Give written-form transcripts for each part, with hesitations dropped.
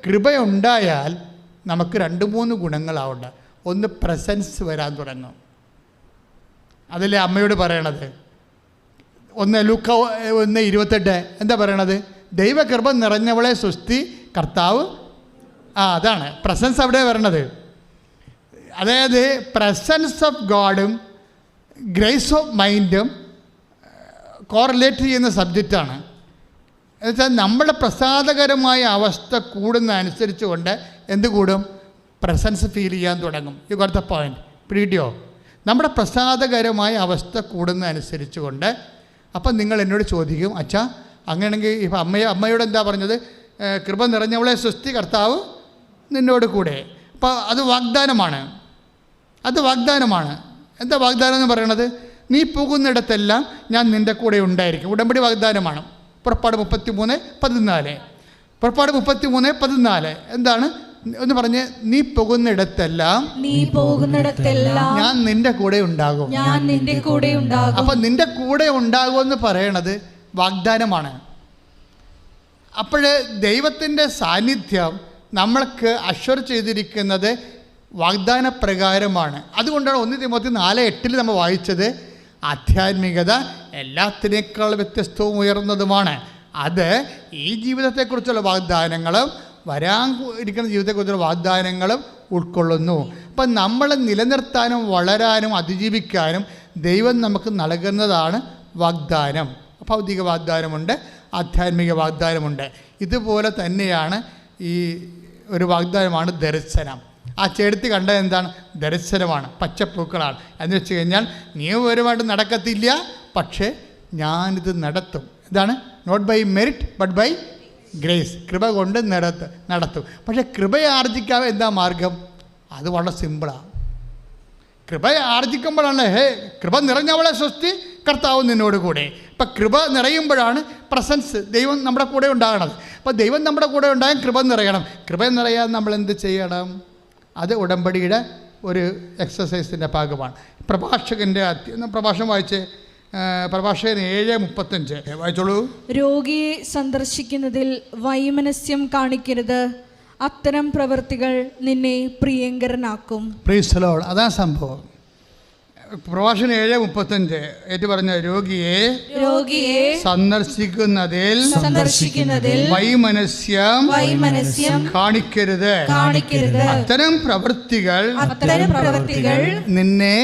കൃപയുണ്ടായാൽ നമുക്ക് 2-3 ഗുണങ്ങളാവുണ്ട്. ഒന്ന്, പ്രസൻസ് വരാൻ തുടങ്ങും. അതിലെ അമ്മയോട് പറയണത് 1 ലൂക്ക 1:28 എന്താ പറയണത്? ദൈവകൃപ നിറഞ്ഞവളെ സ്വസ്തി, കർത്താവ്. അതാണ് പ്രസൻസ് അവിടെ വരണത്. അതായത് പ്രസൻസ് ഓഫ് ഗോഡും ഗ്രേസ് ഓഫ് മൈൻഡും കോറിലേറ്റ് ചെയ്യുന്ന സബ്ജക്റ്റാണ്. എന്നുവെച്ചാൽ നമ്മുടെ പ്രസാദകരമായ അവസ്ഥ കൂടുന്നതനുസരിച്ച് കൊണ്ട് എന്ത് കൂടും? പ്രസൻസ് ഫീൽ ചെയ്യാൻ തുടങ്ങും. You got the point. പിടിയോ? നമ്മുടെ പ്രസാദകരമായ അവസ്ഥ കൂടുന്നതനുസരിച്ച് കൊണ്ട്. അപ്പം നിങ്ങൾ എന്നോട് ചോദിക്കും, അച്ഛാ അങ്ങനെയാണെങ്കിൽ ഇപ്പം അമ്മയോട് എന്താ പറഞ്ഞത്? കൃപ നിറഞ്ഞവളെ സ്വസ്തി, കർത്താവ് നിന്നോട് കൂടെ. അപ്പോൾ അത് വാഗ്ദാനമാണ്. എന്താ വാഗ്ദാനം എന്ന് പറയണത്? നീ പോകുന്നിടത്തെല്ലാം ഞാൻ നിൻ്റെ കൂടെ ഉണ്ടായിരിക്കും. ഉടമ്പടി വാഗ്ദാനമാണ്. പുറപ്പാട് 33:14 എന്താണ് എന്ന് പറഞ്ഞ്? നീ പോകുന്നിടത്തെല്ലാം ഞാൻ നിൻ്റെ കൂടെ ഉണ്ടാകും. അപ്പം നിൻ്റെ കൂടെ ഉണ്ടാകുമെന്ന് പറയണത് വാഗ്ദാനമാണ്. അപ്പോൾ ദൈവത്തിൻ്റെ സാന്നിധ്യം നമ്മൾക്ക് അഷ്വർ ചെയ്തിരിക്കുന്നത് വാഗ്ദാന പ്രകാരമാണ്. അതുകൊണ്ടാണ് 1 തിമോത്തി 4:8 നമ്മൾ വായിച്ചത്, ആധ്യാത്മികത എല്ലാത്തിനേക്കാൾ വ്യത്യസ്തവും ഉയർന്നതുമാണ്. അത് ഈ ജീവിതത്തെക്കുറിച്ചുള്ള വാഗ്ദാനങ്ങളും വരാൻ ഇരിക്കുന്ന ജീവിതത്തെക്കുറിച്ചുള്ള വാഗ്ദാനങ്ങളും ഉൾക്കൊള്ളുന്നു. അപ്പം നമ്മൾ നിലനിർത്താനും വളരാനും അതിജീവിക്കാനും ദൈവം നമുക്ക് നൽകുന്നതാണ് വാഗ്ദാനം. ഭൗതിക വാഗ്ദാനമുണ്ട്, ആധ്യാത്മിക വാഗ്ദാനമുണ്ട്. ഇതുപോലെ തന്നെയാണ് ഈ ഒരു വാഗ്ദാനമാണ് ദർശനം. ആ ചെടുത്ത് കണ്ടത് എന്താണ്? ദർശനമാണ്, പച്ചപ്പൂക്കളാണ്. എന്ന് വെച്ച് കഴിഞ്ഞാൽ നിയമപരമായിട്ട് നടക്കത്തില്ല, പക്ഷേ ഞാനിത് നടത്തും. എന്താണ്? Not by merit but by grace. കൃപ കൊണ്ട് നടത്തും. പക്ഷേ കൃപയെ ആർജിക്കാൻ എന്താ മാർഗം? അത് വളരെ സിമ്പിളാണ്. കൃപയെ ആർജിക്കുമ്പോഴാണ് കൃപ നിറഞ്ഞവളെ സ്വസ്തി, കർത്താവ് നിന്നോട് കൂടെ. ഇപ്പം കൃപ നിറയുമ്പോഴാണ് പ്രസൻസ്, ദൈവം നമ്മുടെ കൂടെ ഉണ്ടാകണത്. അപ്പോൾ ദൈവം നമ്മുടെ കൂടെ ഉണ്ടായാൽ കൃപ നിറയണം. കൃപ നിറയാൻ നമ്മൾ എന്ത് ചെയ്യണം? അത് ഉടമ്പടിയുടെ ഒരു എക്സസൈസിൻ്റെ ഭാഗമാണ്. പ്രഭാഷകൻ്റെ പ്രഭാഷണം വായിച്ച് പ്രഭാഷകൻ 7:35 വായിച്ചോളൂ. രോഗിയെ സന്ദർശിക്കുന്നതിൽ വൈമനസ്യം കാണിക്കരുത്, അത്തരം പ്രവൃത്തികൾ നിന്നെ പ്രിയങ്കരനാക്കും. Praise the Lord. അതാ സംഭവം. പ്രഭാഷകൻ 7:35 ഏറ്റു പറഞ്ഞ, രോഗിയെ സന്ദർശിക്കുന്നതിൽ വൈമനസ്യം കാണിക്കരുത്, അത്തരം പ്രവൃത്തികൾ നിന്നെ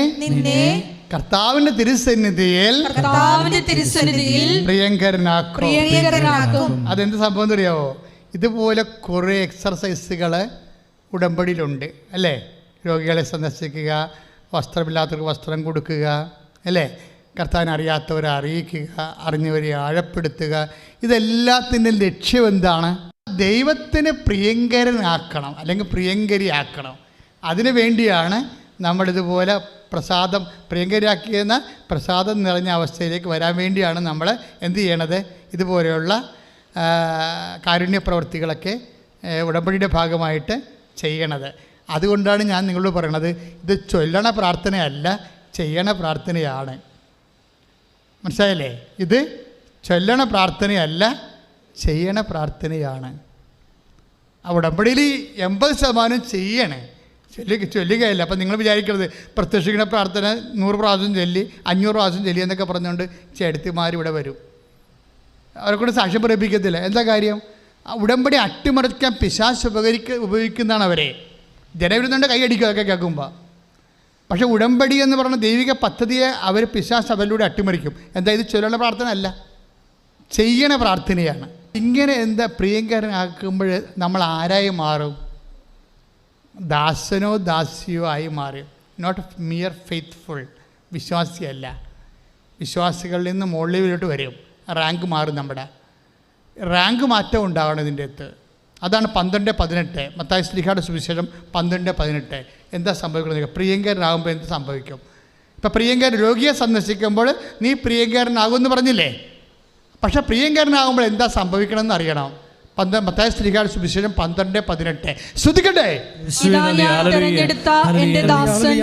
കർത്താവിന്റെ തിരുസന്നിധിയിൽ പ്രിയങ്കരനാക്കും. അതെന്ത് സംഭവം അറിയാവോ? ഇതുപോലെ കുറേ എക്സർസൈസുകൾ ഉടമ്പടിയിലുണ്ട് അല്ലേ? രോഗികളെ സന്ദർശിക്കുക, വസ്ത്രമില്ലാത്തവർക്ക് വസ്ത്രം കൊടുക്കുക അല്ലേ? കർത്താവിനെ അറിയാത്തവരെ അറിയിക്കുക, അറിഞ്ഞവരെ ആഴപ്പെടുത്തുക. ഇതെല്ലാത്തിൻ്റെ ലക്ഷ്യം എന്താണ്? ദൈവത്തിന് പ്രിയങ്കരനാക്കണം അല്ലെങ്കിൽ പ്രിയങ്കരിയാക്കണം. അതിനു വേണ്ടിയാണ് നമ്മളിതുപോലെ പ്രസാദം പ്രിയങ്കരിയാക്കിയെന്ന പ്രസാദം നിറഞ്ഞ അവസ്ഥയിലേക്ക് വരാൻ വേണ്ടിയാണ് നമ്മൾ എന്ത് ചെയ്യണത്? ഇതുപോലെയുള്ള കാരുണ്യ പ്രവൃത്തികളൊക്കെ ഉടമ്പടിയുടെ ഭാഗമായിട്ട് ചെയ്യണത്. അതുകൊണ്ടാണ് ഞാൻ നിങ്ങളോട് പറയണത്, ഇത് ചൊല്ലണ പ്രാർത്ഥനയല്ല, ചെയ്യണ പ്രാർത്ഥനയാണ്. മനസ്സിലായല്ലേ? ഇത് ചൊല്ലണ പ്രാർത്ഥനയല്ല, ചെയ്യണ പ്രാർത്ഥനയാണ്. ആ ഉടമ്പടിയിൽ 80% ചെയ്യണേ, ചൊല്ലുകയല്ല. അപ്പം നിങ്ങൾ വിചാരിക്കരുത് പ്രത്യക്ഷിക്കുന്ന പ്രാർത്ഥന 100 പ്രാവശ്യം ചൊല്ലി 500 പ്രാവശ്യം ചൊല്ലി എന്നൊക്കെ പറഞ്ഞുകൊണ്ട് ചേട്ടത്തിമാരിവിടെ വരും. അവരെക്കൊണ്ട് സാക്ഷ്യം പറയിപ്പിക്കത്തില്ല. എന്താ കാര്യം? ഉടമ്പടി അട്ടിമറിക്കാൻ പിശാച് ഉപയോഗിക്കുന്നതാണ് അവരെ. ജനവിരുദ്ധൻ്റെ കൈയടിക്കുക അതൊക്കെ കേൾക്കുമ്പോൾ. പക്ഷേ ഉടമ്പടി എന്ന് പറയുന്ന ദൈവിക പദ്ധതിയെ അവർ പിശാച് അവരിലൂടെ അട്ടിമറിക്കും. എന്താ? ഇത് ചൊല്ലുന്ന പ്രാർത്ഥന അല്ല, ചെയ്യണ പ്രാർത്ഥനയാണ്. ഇങ്ങനെ എന്താ പ്രിയങ്കരനാക്കുമ്പോൾ നമ്മൾ ആരായി മാറും? ദാസനോ ദാസിയോ ആയി മാറും. നോട്ട് മിയർ ഫെയ്ത്ത്ഫുൾ, വിശ്വാസിയല്ല. വിശ്വാസികളിൽ നിന്ന് മുകളിലോട്ട് വരും, റാങ്ക് മാറും. നമ്മുടെ റാങ്ക് മാറ്റം ഉണ്ടാകണം ഇതിൻ്റെ അകത്ത്. അതാണ് 12:18 മത്തായി ശ്ലീഹായുടെ സുവിശേഷം 12:18. എന്താ സംഭവിക്കുന്നത്? പ്രിയങ്കരനാകുമ്പോൾ എന്ത് സംഭവിക്കും? ഇപ്പം പ്രിയങ്കരൻ രോഗിയെ സന്ദർശിക്കുമ്പോൾ നീ പ്രിയങ്കരനാകുമെന്ന് പറഞ്ഞില്ലേ? പക്ഷേ പ്രിയങ്കരനാകുമ്പോൾ എന്താ സംഭവിക്കണമെന്ന് അറിയണം. മത്തായി ശ്രീകാട് സുവിശേഷം 12:18. ശ്രുതിക്കട്ടെ. ഇതാ ഞാൻ തിരഞ്ഞെടുത്ത എന്റെ ദാസൻ,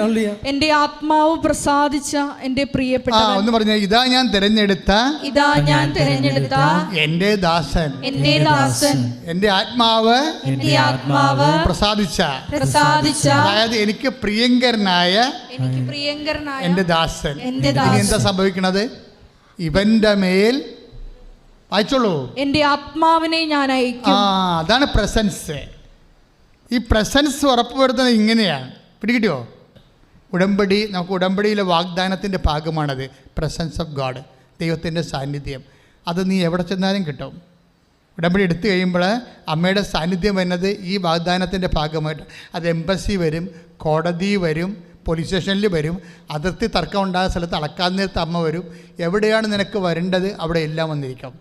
എന്റെ ആത്മാവ് പ്രസാദിച്ച എന്റെ പ്രിയപ്പെട്ടവൻ. ഒന്ന് പറഞ്ഞ, ഇതാ ഞാൻ തിരഞ്ഞെടുത്ത എന്റെ ദാസൻ, എന്റെ ആത്മാവ് പ്രസാദിച്ച. അതായത് എനിക്ക് പ്രിയങ്കരനായ എന്റെ ദാസൻ. ഇനി എന്താ സംഭവിക്കണത്? ഇവന്റെ മേൽ വായിച്ചോളൂ, എന്റെ ആത്മാവിനെ ഞാൻ അയക്കും. അതാണ് പ്രസൻസ്. ഈ പ്രസൻസ് ഉറപ്പുവരുത്തുന്നത് ഇങ്ങനെയാണ്. പിടികിട്ടിയോ? ഉടമ്പടി, നമുക്ക് ഉടമ്പടിയിലെ വാഗ്ദാനത്തിൻ്റെ ഭാഗമാണത്. പ്രസൻസ് ഓഫ് ഗോഡ്, ദൈവത്തിൻ്റെ സാന്നിധ്യം. അത് നീ എവിടെ ചെന്നാലും കിട്ടും. ഉടമ്പടി എടുത്തു കഴിയുമ്പോൾ അമ്മയുടെ സാന്നിധ്യം വരുന്നത് ഈ വാഗ്ദാനത്തിൻ്റെ ഭാഗമായിട്ട്. അത് എംബസി വരും, കോടതി വരും, പോലീസ് സ്റ്റേഷനിൽ വരും, അതിർത്തി തർക്കം ഉണ്ടാകുന്ന സ്ഥലത്ത് അളക്കാൻ നേരത്ത് അമ്മ വരും. എവിടെയാണ് നിനക്ക് വരേണ്ടത് അവിടെ എല്ലാം വന്നിരിക്കും.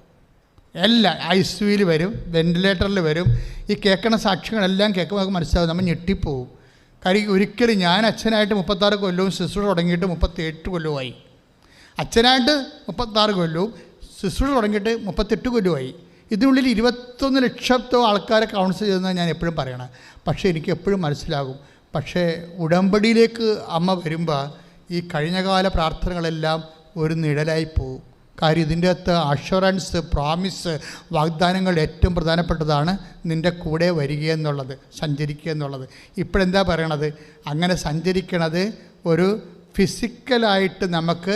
എല്ലാം ICUവിൽ വരും, വെന്റിലേറ്ററിൽ വരും. ഈ കേൾക്കണ സാക്ഷ്യങ്ങളെല്ലാം കേൾക്കുമ്പോൾ നമുക്ക് മനസ്സിലാവും, നമ്മൾ ഞെട്ടിപ്പോവും. കാര്യം ഒരിക്കലും ഞാൻ അച്ഛനായിട്ട് 36 കൊല്ലവും ശുശ്രൂഷ തുടങ്ങിയിട്ട് 38 കൊല്ലവുമായി. അച്ഛനായിട്ട് 36 കൊല്ലവും ശുശ്രൂഷ തുടങ്ങിയിട്ട് 38 കൊല്ലവുമായി. ഇതിനുള്ളിൽ 21 ലക്ഷത്തോ ആൾക്കാരെ കൗൺസിൽ ചെയ്തെന്നാണ് ഞാൻ എപ്പോഴും പറയണത്. പക്ഷേ എനിക്ക് എപ്പോഴും മനസ്സിലാകും. പക്ഷേ ഉടമ്പടിയിലേക്ക് അമ്മ വരുമ്പോൾ ഈ കഴിഞ്ഞകാല പ്രാർത്ഥനകളെല്ലാം ഒരു നിഴലായി പോവും. കാര്യം ഇതിൻ്റെ അകത്ത് അഷുറൻസ്, പ്രോമിസ്, വാഗ്ദാനങ്ങൾ ഏറ്റവും പ്രധാനപ്പെട്ടതാണ് നിൻ്റെ കൂടെ വരിക എന്നുള്ളത്, സഞ്ചരിക്കുക എന്നുള്ളത്. ഇപ്പോഴെന്താ പറയണത്? അങ്ങനെ സഞ്ചരിക്കണത് ഒരു ഫിസിക്കലായിട്ട് നമുക്ക്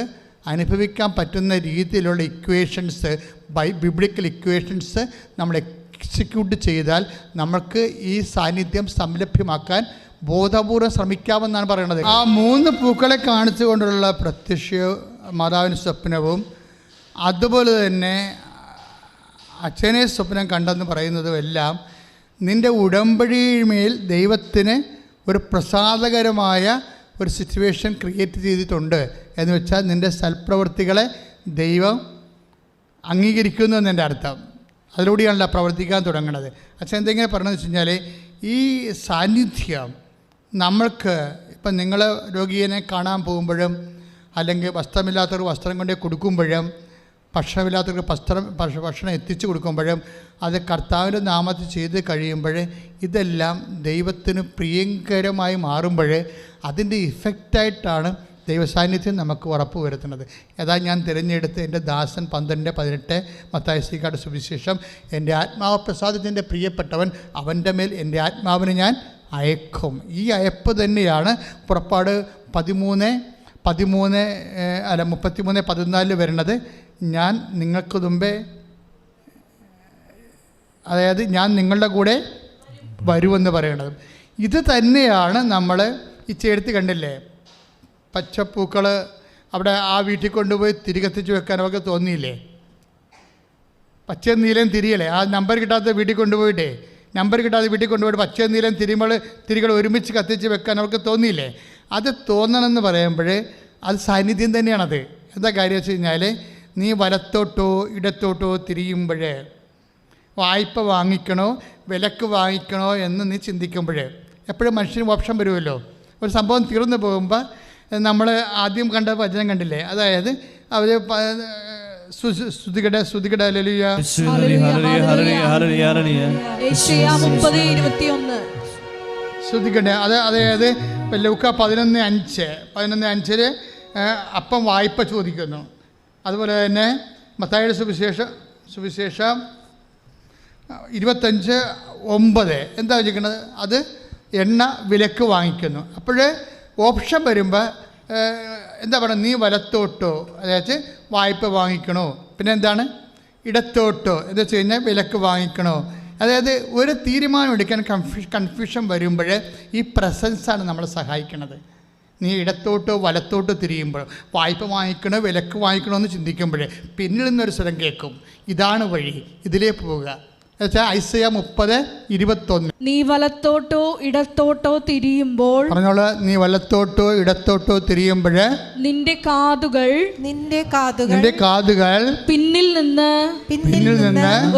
അനുഭവിക്കാൻ പറ്റുന്ന രീതിയിലുള്ള ഇക്വേഷൻസ്, ബിബ്ലിക്കൽ ഇക്വേഷൻസ് നമ്മൾ എക്സിക്യൂട്ട് ചെയ്താൽ നമുക്ക് ഈ സാന്നിധ്യം സംലഭ്യമാക്കാൻ ബോധപൂർവ്വം ശ്രമിക്കാമെന്നാണ് പറയുന്നത്. ആ 3 പൂക്കളെ കാണിച്ചുകൊണ്ടുള്ള പ്രത്യക്ഷ മാതാവിന് സ്വപ്നവും അതുപോലെ തന്നെ അച്ഛനെ സ്വപ്നം കണ്ടെന്ന് പറയുന്നതും എല്ലാം നിൻ്റെ ഉടമ്പടിമേൽ ദൈവത്തിന് ഒരു പ്രസാദകരമായ ഒരു സിറ്റുവേഷൻ ക്രിയേറ്റ് ചെയ്തിട്ടുണ്ട് എന്ന് വെച്ചാൽ നിൻ്റെ സൽപ്രവൃത്തികളെ ദൈവം അംഗീകരിക്കുന്നു എന്നതിൻ്റെ അർത്ഥം. അതിലൂടെയാണല്ലോ പ്രവർത്തിക്കാൻ തുടങ്ങുന്നത്. അച്ഛൻ എന്തെങ്കിലും പറഞ്ഞതെന്ന് വെച്ച് കഴിഞ്ഞാൽ ഈ സാന്നിധ്യം നമ്മൾക്ക് ഇപ്പം നിങ്ങൾ രോഗിയെ കാണാൻ പോകുമ്പോഴും അല്ലെങ്കിൽ വസ്ത്രമില്ലാത്തവർക്ക് വസ്ത്രം കൊണ്ട് കൊടുക്കുമ്പോഴും ഭക്ഷണമില്ലാത്തവർക്ക് ഭക്ഷണം എത്തിച്ചു കൊടുക്കുമ്പോഴും അത് കർത്താവിൻ്റെ നാമത്തിൽ ചെയ്ത് കഴിയുമ്പോൾ ഇതെല്ലാം ദൈവത്തിന് പ്രിയങ്കരമായി മാറുമ്പോൾ അതിൻ്റെ ഇഫക്റ്റായിട്ടാണ് ദൈവസാന്നിധ്യം നമുക്ക് ഉറപ്പ് വരുത്തുന്നത്. ഏതാ ഞാൻ തിരഞ്ഞെടുത്ത് എൻ്റെ ദാസൻ 12:18 മത്തായി ശ്രീകാട് സുവിശേഷം, എൻ്റെ ആത്മാവ് പ്രസാദത്തിൻ്റെ പ്രിയപ്പെട്ടവൻ, അവൻ്റെ മേൽ എൻ്റെ ആത്മാവിനെ ഞാൻ അയക്കും. ഈ അയപ്പ് തന്നെയാണ് പുറപ്പാട് 33:14 വരുന്നത്. ഞാൻ നിങ്ങൾക്ക് മുമ്പേ, അതായത് ഞാൻ നിങ്ങളുടെ കൂടെ വരുമെന്ന് പറയണത്. ഇത് തന്നെയാണ് നമ്മൾ ഈ ചേർത്ത് കണ്ടില്ലേ, പച്ചപ്പൂക്കൾ അവിടെ ആ വീട്ടിൽ കൊണ്ടുപോയി തിരികെത്തിച്ച് വെക്കാൻ അവർക്ക് തോന്നിയില്ലേ? പച്ചയും നീലയും തിരിയല്ലേ, ആ നമ്പർ കിട്ടാത്ത വീട്ടിൽ കൊണ്ടുപോയിട്ടേ, നമ്പർ കിട്ടാതെ വീട്ടിൽ കൊണ്ടുപോയിട്ട് പച്ചയും നീലയും തിരികൾ ഒരുമിച്ച് കത്തിച്ച് വെക്കാൻ അവർക്ക് തോന്നിയില്ലേ? അത് തോന്നണമെന്ന് പറയുമ്പോൾ അത് സാന്നിധ്യം തന്നെയാണത്. എന്താ കാര്യം വെച്ച് കഴിഞ്ഞാൽ, നീ വലത്തോട്ടോ ഇടത്തോട്ടോ തിരിയുമ്പോൾ, വായ്പ വാങ്ങിക്കണോ വിലക്ക് വാങ്ങിക്കണോ എന്ന് നീ ചിന്തിക്കുമ്പോൾ എപ്പോഴും മനുഷ്യന് ഓപ്ഷൻ വരുമല്ലോ. ഒരു സംഭവം തീർന്നു പോകുമ്പോൾ നമ്മൾ ആദ്യം കണ്ട വചനം കണ്ടില്ലേ, അതായത് അവർ ശ്രുതികട ഹല്ലേലൂയ ശ്രുതികട. അതായത് ലൂക്ക 11:5 അപ്പം വായ്പ ചോദിക്കുന്നു. അതുപോലെ തന്നെ മത്തായിയുടെ സുവിശേഷം 25:9 എന്താ ചോദിക്കുന്നത്? അത് എണ്ണ വിലക്ക് വാങ്ങിക്കുന്നു. അപ്പോഴേ ഓപ്ഷൻ വരുമ്പോൾ എന്താ പറയുക, നീ വലത്തോട്ടോ അതായത് വായ്പ വാങ്ങിക്കണോ, പിന്നെ എന്താണ് ഇടത്തോട്ടോ എന്ന് വെച്ച് കഴിഞ്ഞാൽ വിലക്ക് വാങ്ങിക്കണോ. അതായത് ഒരു തീരുമാനം എടുക്കാൻ കൺഫ്യൂഷൻ വരുമ്പോൾ ഈ പ്രസൻസാണ് നമ്മളെ സഹായിക്കുന്നത്. നീ ഇടത്തോട്ടോ വലത്തോട്ടോ തിരിയുമ്പോൾ, വായ്പ വാങ്ങിക്കണോ വിലക്ക് വാങ്ങിക്കണോ എന്ന് ചിന്തിക്കുമ്പോൾ പിന്നിൽ നിന്നൊരു സ്വരം കേൾക്കും, ഇതാണ് വഴി, ഇതിലേ പോവുക. ഐസയ 30:21 നീ വലത്തോട്ടോ ഇടത്തോട്ടോ തിരിയുമ്പോൾ, പറഞ്ഞോളൂ, നീ വലത്തോട്ടോ ഇടത്തോട്ടോ തിരിയുമ്പോൾ നിന്റെ കാതുകൾ പിന്നിൽ നിന്ന്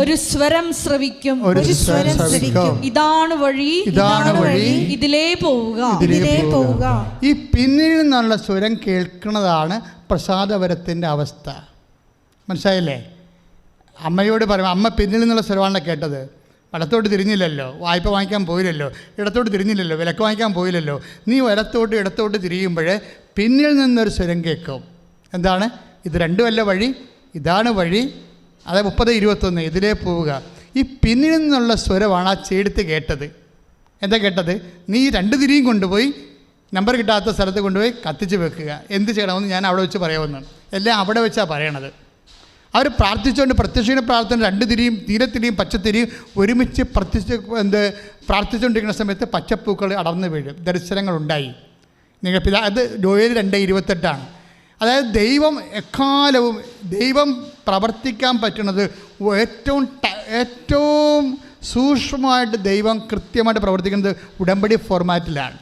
ഒരു സ്വരം ശ്രവിക്കും. ഇതാണ് വഴി, ഇതിലേ പോവുക. ഈ പിന്നിൽ നിന്നുള്ള സ്വരം കേൾക്കുന്നതാണ് പ്രസാദപരത്തിൻ്റെ അവസ്ഥ. മനസ്സിലായില്ലേ? അമ്മയോട് പറയും, അമ്മ പിന്നിൽ നിന്നുള്ള സ്വരമാണ് കേട്ടത്. വലത്തോട്ട് തിരിഞ്ഞില്ലല്ലോ, വായ്പ വാങ്ങിക്കാൻ പോയില്ലല്ലോ, ഇടത്തോട്ട് തിരിഞ്ഞില്ലല്ലോ, വിലക്ക് വാങ്ങിക്കാൻ പോയില്ലല്ലോ. നീ വലത്തോട്ട് ഇടത്തോട്ട് തിരിയുമ്പോൾ പിന്നിൽ നിന്നൊരു സ്വരം കേൾക്കും. എന്താണ്? ഇത് രണ്ടുമല്ല വഴി, ഇതാണ് വഴി. അതായത് 30-21 ഇതിലേ പോവുക. ഈ പിന്നിൽ നിന്നുള്ള സ്വരമാണ് ആ ചേടുത്ത് കേട്ടത്. എന്താ കേട്ടത്? നീ 2 തിരിയും കൊണ്ടുപോയി നമ്പർ കിട്ടാത്ത സ്ഥലത്ത് കൊണ്ടുപോയി കത്തിച്ച് വെക്കുക. എന്ത് ചെയ്യണമെന്ന് ഞാൻ അവിടെ വെച്ച് പറയാമെന്നാണ്. എല്ലാം അവിടെ വെച്ചാണ് പറയണത്. അവർ പ്രാർത്ഥിച്ചുകൊണ്ട് പ്രത്യക്ഷ പ്രാർത്ഥന 2 തിരിയും നീലത്തിരിയും പച്ചത്തിരിയും ഒരുമിച്ച് പ്രാർത്ഥിച്ചുകൊണ്ടിരിക്കുന്ന സമയത്ത് പച്ചപ്പൂക്കൾ അടർന്നു വീഴും, ദർശനങ്ങളുണ്ടായി. നിങ്ങൾ അത് Joel 2:28. അതായത് ദൈവം എക്കാലവും ദൈവം പ്രവർത്തിക്കാൻ പറ്റുന്നത് ഏറ്റവും സൂക്ഷ്മമായിട്ട് ദൈവം കൃത്യമായിട്ട് പ്രവർത്തിക്കുന്നത് ഉടമ്പടി ഫോർമാറ്റിലാണ്.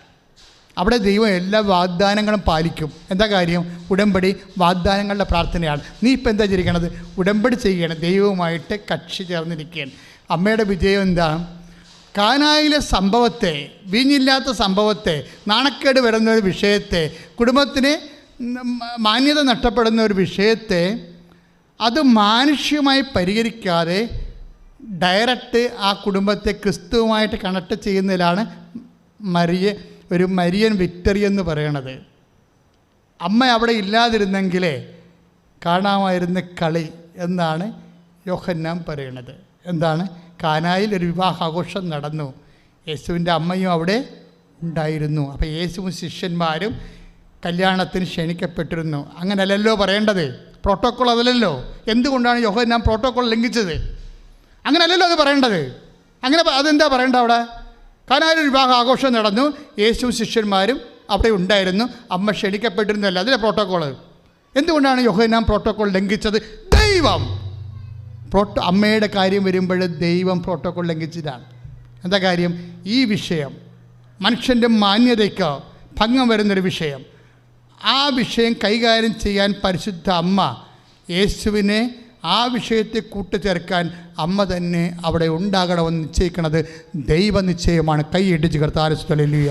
അവിടെ ദൈവം എല്ലാ വാഗ്ദാനങ്ങളും പാലിക്കും. എന്താ കാര്യം? ഉടമ്പടി വാഗ്ദാനങ്ങളുടെ പ്രാർത്ഥനയാണ്. നീ ഇപ്പം എന്താ ചെയ്യണത്? ഉടമ്പടി ചെയ്യുകയാണ്, ദൈവവുമായിട്ട് കക്ഷി ചേർന്നിരിക്കുകയാണ്. അമ്മയുടെ വിജയം എന്താ? കാനായിലെ സംഭവത്തെ, വീഞ്ഞില്ലാത്ത സംഭവത്തെ, നാണക്കേട് വരുന്ന ഒരു വിഷയത്തെ, കുടുംബത്തിന് മാന്യത നഷ്ടപ്പെടുന്ന ഒരു വിഷയത്തെ അത് മാനുഷ്യമായി പരിഹരിക്കാതെ ഡയറക്റ്റ് ആ കുടുംബത്തെ ക്രിസ്തുവുമായിട്ട് കണക്ട് ചെയ്യുന്നതിലാണ് ഒരു മരിയൻ വിക്ടറി എന്ന് പറയണത്. അമ്മ അവിടെ ഇല്ലാതിരുന്നെങ്കിലേ കാണാമായിരുന്ന കളി എന്നാണ് യോഹന്നാൻ പറയണത്. എന്താണ്? കാനായിൽ ഒരു വിവാഹാഘോഷം നടന്നു, യേശുവിൻ്റെ അമ്മയും അവിടെ ഉണ്ടായിരുന്നു. അപ്പോൾ യേശുവും ശിഷ്യന്മാരും കല്യാണത്തിന് ക്ഷണിക്കപ്പെട്ടിരുന്നു. അങ്ങനെയല്ലല്ലോ പറയേണ്ടത്, പ്രോട്ടോക്കോൾ അതല്ലല്ലോ. എന്തുകൊണ്ടാണ് യോഹന്നാൻ പ്രോട്ടോക്കോൾ ലംഘിച്ചത്? അങ്ങനെയല്ലല്ലോ അത് പറയേണ്ടത്. അതെന്താ പറയേണ്ടത്? അവിടെ കാനായിൽ ഒരു വിവാഹ ആഘോഷം നടന്നു, യേശു ശിഷ്യന്മാരും അവിടെ ഉണ്ടായിരുന്നു, അമ്മ ക്ഷണിക്കപ്പെട്ടിരുന്നല്ല, അതിലെ പ്രോട്ടോക്കോൾ. എന്തുകൊണ്ടാണ് യോഹന്നാൻ പ്രോട്ടോക്കോൾ ലംഘിച്ചത്? ദൈവം അമ്മയുടെ കാര്യം വരുമ്പോൾ ദൈവം പ്രോട്ടോക്കോൾ ലംഘിച്ചതാണ്. എന്താ കാര്യം? ഈ വിഷയം മനുഷ്യൻ്റെ മാന്യതയ്ക്ക് ഭംഗം വരുന്നൊരു വിഷയം. ആ വിഷയം കൈകാര്യം ചെയ്യാൻ പരിശുദ്ധ അമ്മ യേശുവിനെ ആ വിഷയത്തെ കൂട്ടുചേർക്കാൻ അമ്മ തന്നെ അവിടെ ഉണ്ടാകണമെന്ന് നിശ്ചയിക്കുന്നത് ദൈവനിശ്ചയമാണ്. കൈയിടിച്ച് കർത്താവിനെ സ്തുതിക്കുക.